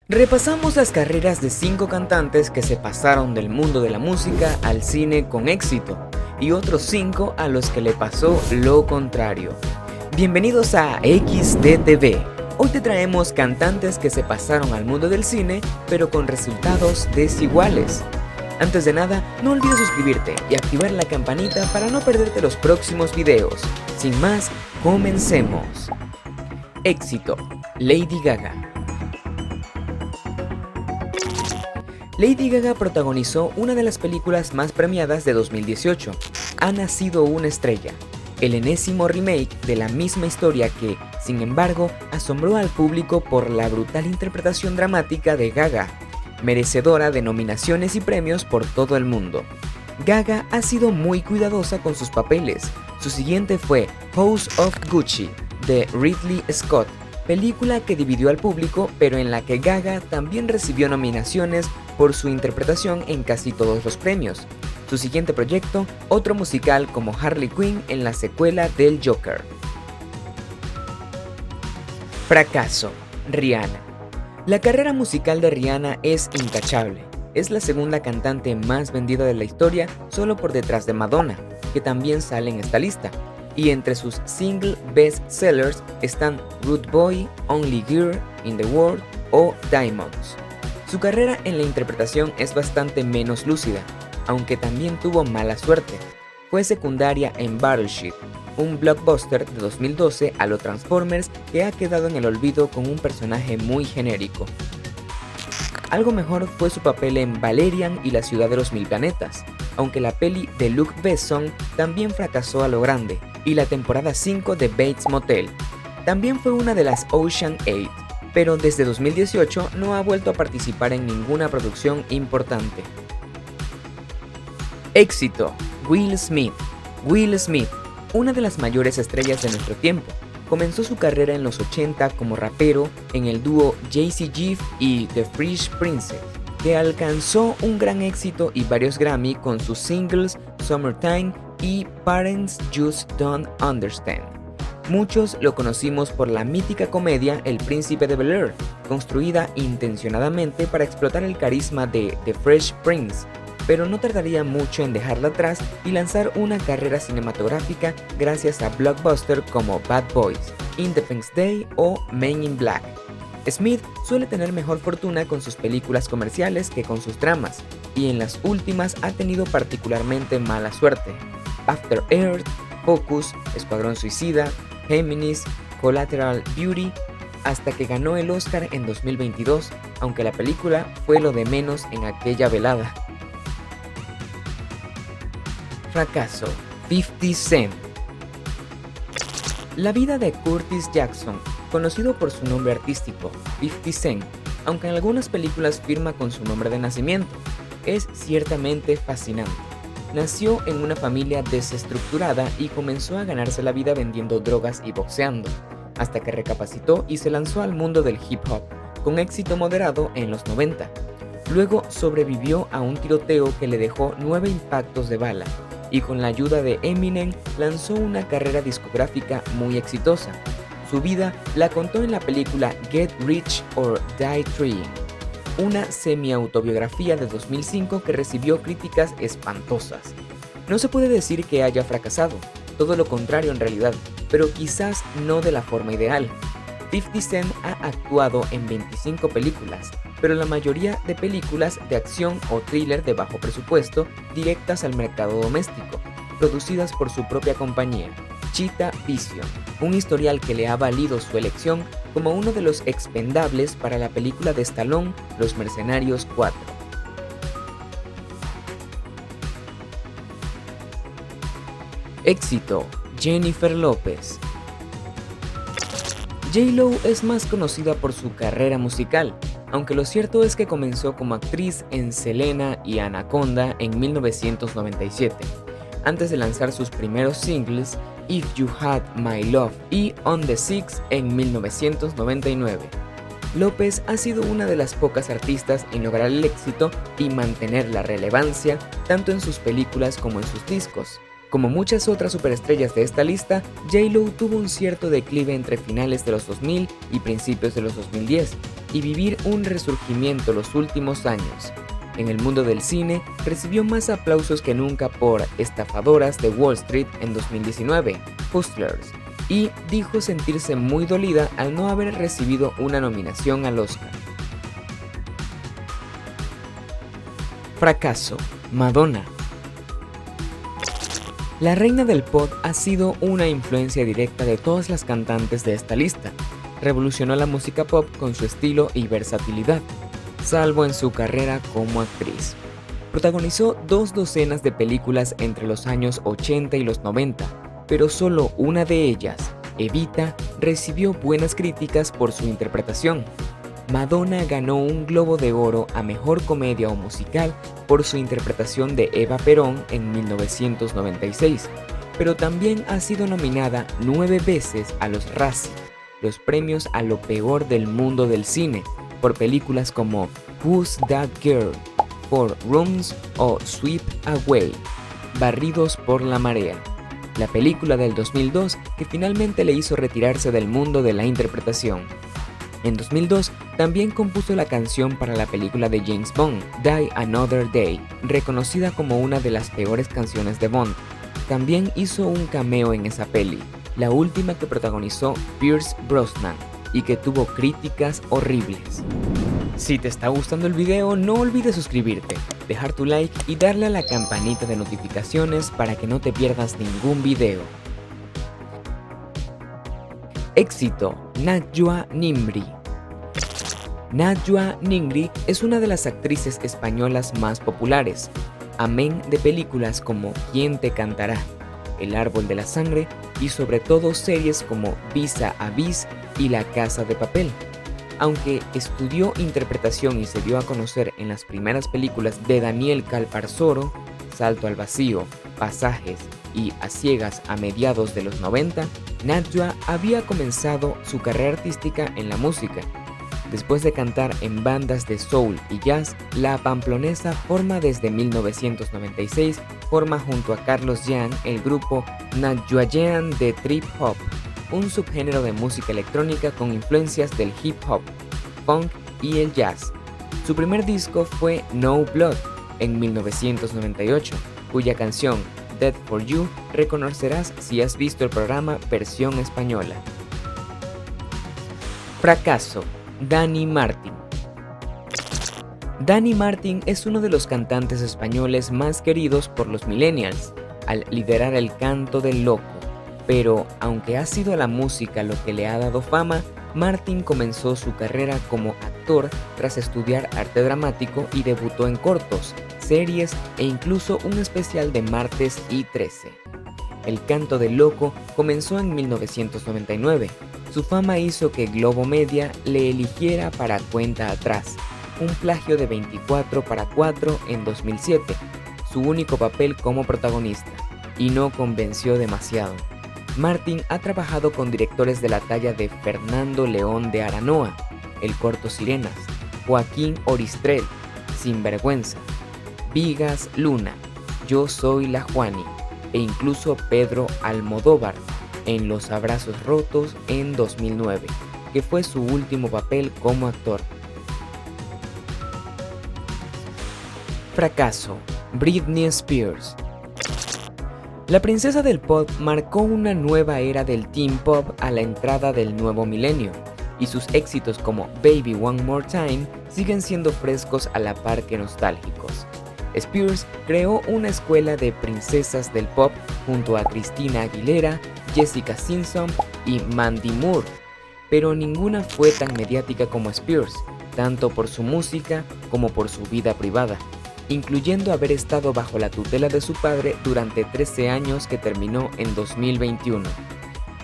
Repasamos las carreras de 5 cantantes que se pasaron del mundo de la música al cine con éxito y otros 5 a los que le pasó lo contrario. Bienvenidos a XDTV. Hoy te traemos cantantes que se pasaron al mundo del cine pero con resultados desiguales. Antes de nada, no olvides suscribirte y activar la campanita para no perderte los próximos videos. Sin más, comencemos. Éxito: Lady Gaga. Lady Gaga protagonizó una de las películas más premiadas de 2018, Ha nacido una estrella, el enésimo remake de la misma historia que, sin embargo, asombró al público por la brutal interpretación dramática de Gaga, merecedora de nominaciones y premios por todo el mundo. Gaga ha sido muy cuidadosa con sus papeles. Su siguiente fue House of Gucci, de Ridley Scott, película que dividió al público, pero en la que Gaga también recibió nominaciones por su interpretación en casi todos los premios. Su siguiente proyecto, otro musical como Harley Quinn en la secuela del Joker. Fracaso: Rihanna. La carrera musical de Rihanna es intachable. Es la segunda cantante más vendida de la historia, solo por detrás de Madonna, que también sale en esta lista. Y entre sus single best sellers están Rude Boy, Only Girl in the World o Diamonds. Su carrera en la interpretación es bastante menos lúcida, aunque también tuvo mala suerte. Fue secundaria en Battleship, un blockbuster de 2012 a lo Transformers que ha quedado en el olvido con un personaje muy genérico. Algo mejor fue su papel en Valerian y la ciudad de los mil planetas, aunque la peli de Luc Besson también fracasó a lo grande, y la temporada 5 de Bates Motel. También fue una de las Ocean 8, pero desde 2018 no ha vuelto a participar en ninguna producción importante. Éxito: Will Smith. Will Smith, una de las mayores estrellas de nuestro tiempo, comenzó su carrera en los 80 como rapero en el dúo Jay-Z Jeff y The Fresh Prince, que alcanzó un gran éxito y varios Grammy con sus singles Summertime y Parents Just Don't Understand. Muchos lo conocimos por la mítica comedia El Príncipe de Bel-Air, construida intencionadamente para explotar el carisma de The Fresh Prince, pero no tardaría mucho en dejarla atrás y lanzar una carrera cinematográfica gracias a blockbusters como Bad Boys, Independence Day o Men in Black. Smith suele tener mejor fortuna con sus películas comerciales que con sus dramas, y en las últimas ha tenido particularmente mala suerte. After Earth, Focus, Escuadrón Suicida, Géminis, Collateral Beauty, hasta que ganó el Oscar en 2022, aunque la película fue lo de menos en aquella velada. Fracaso: 50 Cent. La vida de Curtis Jackson, conocido por su nombre artístico, 50 Cent, aunque en algunas películas firma con su nombre de nacimiento, es ciertamente fascinante. Nació en una familia desestructurada y comenzó a ganarse la vida vendiendo drogas y boxeando, hasta que recapacitó y se lanzó al mundo del hip hop, con éxito moderado en los 90. Luego sobrevivió a un tiroteo que le dejó 9 impactos de bala, y con la ayuda de Eminem lanzó una carrera discográfica muy exitosa. Su vida la contó en la película Get Rich or Die Trying, una semi-autobiografía de 2005 que recibió críticas espantosas. No se puede decir que haya fracasado, todo lo contrario en realidad, pero quizás no de la forma ideal. 50 Cent ha actuado en 25 películas, pero la mayoría de películas de acción o thriller de bajo presupuesto directas al mercado doméstico, producidas por su propia compañía, Cheetah Vision, un historial que le ha valido su elección como uno de los expendables para la película de Stallone, Los Mercenarios 4. Éxito: Jennifer López. J-Lo es más conocida por su carrera musical, aunque lo cierto es que comenzó como actriz en Selena y Anaconda en 1997, antes de lanzar sus primeros singles If You Had My Love y On the Six en 1999. López ha sido una de las pocas artistas en lograr el éxito y mantener la relevancia tanto en sus películas como en sus discos. Como muchas otras superestrellas de esta lista, J-Lo tuvo un cierto declive entre finales de los 2000 y principios de los 2010, y vivir un resurgimiento los últimos años. En el mundo del cine, recibió más aplausos que nunca por Estafadoras de Wall Street en 2019, Hustlers, y dijo sentirse muy dolida al no haber recibido una nominación al Oscar. Fracaso, Madonna. La reina del pop ha sido una influencia directa de todas las cantantes de esta lista. Revolucionó la música pop con su estilo y versatilidad, salvo en su carrera como actriz. Protagonizó 2 docenas de películas entre los años 80 y los 90, pero solo una de ellas, Evita, recibió buenas críticas por su interpretación. Madonna ganó un Globo de Oro a Mejor Comedia o Musical por su interpretación de Eva Perón en 1996, pero también ha sido nominada 9 veces a los Razzie, los premios a lo peor del mundo del cine, por películas como Who's That Girl, Four Rooms o Sweep Away, Barridos por la Marea, la película del 2002 que finalmente le hizo retirarse del mundo de la interpretación. En 2002 también compuso la canción para la película de James Bond, Die Another Day, reconocida como una de las peores canciones de Bond. También hizo un cameo en esa peli, la última que protagonizó Pierce Brosnan, y que tuvo críticas horribles. Si te está gustando el video, no olvides suscribirte, dejar tu like y darle a la campanita de notificaciones para que no te pierdas ningún video. Éxito, Najwa Nimri. Najwa Nimri es una de las actrices españolas más populares, amén de películas como ¿Quién te cantará?, El árbol de la sangre y sobre todo series como Visa a Vis y La casa de papel. Aunque estudió interpretación y se dio a conocer en las primeras películas de Daniel Calparsoro, Salto al vacío, Pasajes y A ciegas a mediados de los 90, Najwa había comenzado su carrera artística en la música. Después de cantar en bandas de soul y jazz, la pamplonesa forma desde 1996 junto a Carlos Jean el grupo Najwajean de Trip Hop, un subgénero de música electrónica con influencias del hip hop, funk y el jazz. Su primer disco fue No Blood en 1998, cuya canción Dead for You reconocerás si has visto el programa versión española. Fracaso, Dani Martín. Dani Martín es uno de los cantantes españoles más queridos por los millennials, al liderar el canto del loco. Pero, aunque ha sido la música lo que le ha dado fama, Martín comenzó su carrera como actor tras estudiar arte dramático y debutó en cortos, series e incluso un especial de Martes y 13. El canto del loco comenzó en 1999. Su fama hizo que Globo Media le eligiera para Cuenta Atrás, un plagio de 24 para 4 en 2007, su único papel como protagonista, y no convenció demasiado. Martín ha trabajado con directores de la talla de Fernando León de Aranoa, el corto Sirenas, Joaquín Oristrel, Sinvergüenza, Vigas Luna, Yo soy la Juani, e incluso Pedro Almodóvar en Los Abrazos Rotos en 2009, que fue su último papel como actor. Fracaso, Britney Spears. La princesa del pop marcó una nueva era del teen pop a la entrada del nuevo milenio, y sus éxitos como Baby One More Time siguen siendo frescos a la par que nostálgicos. Spears creó una escuela de princesas del pop junto a Christina Aguilera, Jessica Simpson y Mandy Moore, pero ninguna fue tan mediática como Spears, tanto por su música como por su vida privada, incluyendo haber estado bajo la tutela de su padre durante 13 años que terminó en 2021.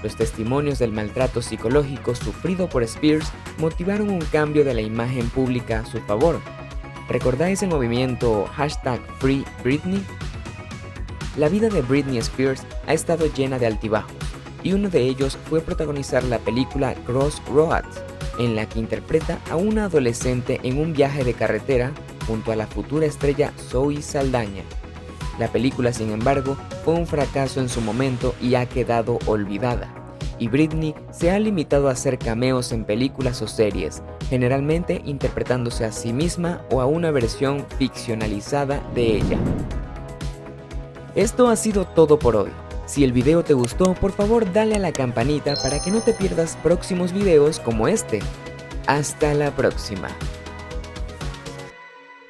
Los testimonios del maltrato psicológico sufrido por Spears motivaron un cambio de la imagen pública a su favor. ¿Recordáis el movimiento #FreeBritney? La vida de Britney Spears ha estado llena de altibajos, y uno de ellos fue protagonizar la película Crossroads, en la que interpreta a una adolescente en un viaje de carretera junto a la futura estrella Zoe Saldaña. La película, sin embargo, fue un fracaso en su momento y ha quedado olvidada. y Britney se ha limitado a hacer cameos en películas o series, generalmente interpretándose a sí misma o a una versión ficcionalizada de ella. Esto ha sido todo por hoy. Si el video te gustó, por favor dale a la campanita para que no te pierdas próximos videos como este. Hasta la próxima.